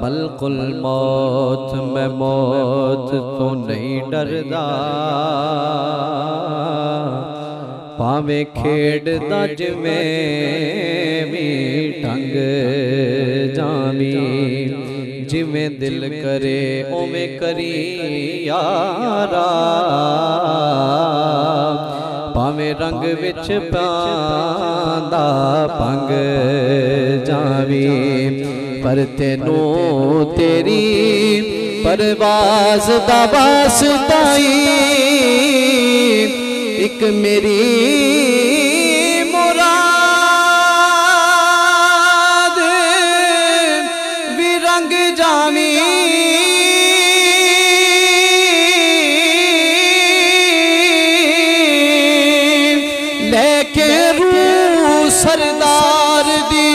मलकुल मौत मैं मौत तो नहीं डरदा, भावे खेड़दा जिवें भी ढंग जावी, जिवें दिल करे उवें करी यारा, भावे रंग विच पांदा भंग जावी, पर तेनू तेरी परवाज़ दा वास्ताई, एक मेरी मुराद भी रंग जावी, लेके रूह सरदार दी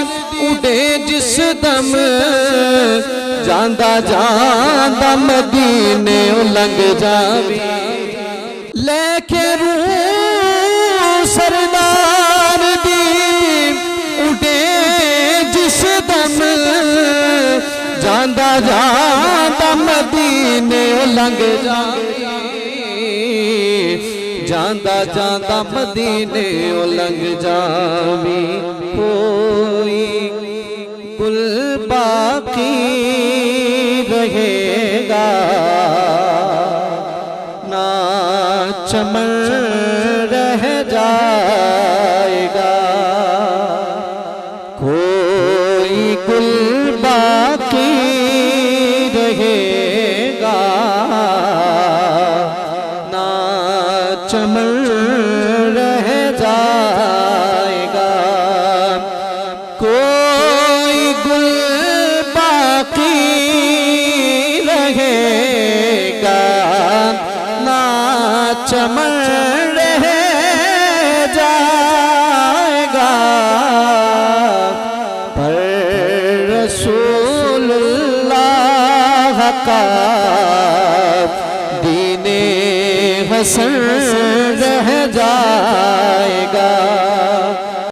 उड़े जिस दम, जांदा जांदा मदीने लंघ जावी, लेके रूह सरदार दी उड़े जिस दम, जांदा जांदा मदीने लंघ जावी, जांदा जांदा मदीने लंघ जावी। कोई गुल बाकी रहेगा ना चमन रह जाएगा, कोई गुल बाकी रहेगा ना चमन रह जाएगा, कोई गुल बाकी रहेगा ना चमन रह जाएगा, पर रसूलुल्लाह का दीने हसन रह जाएगा,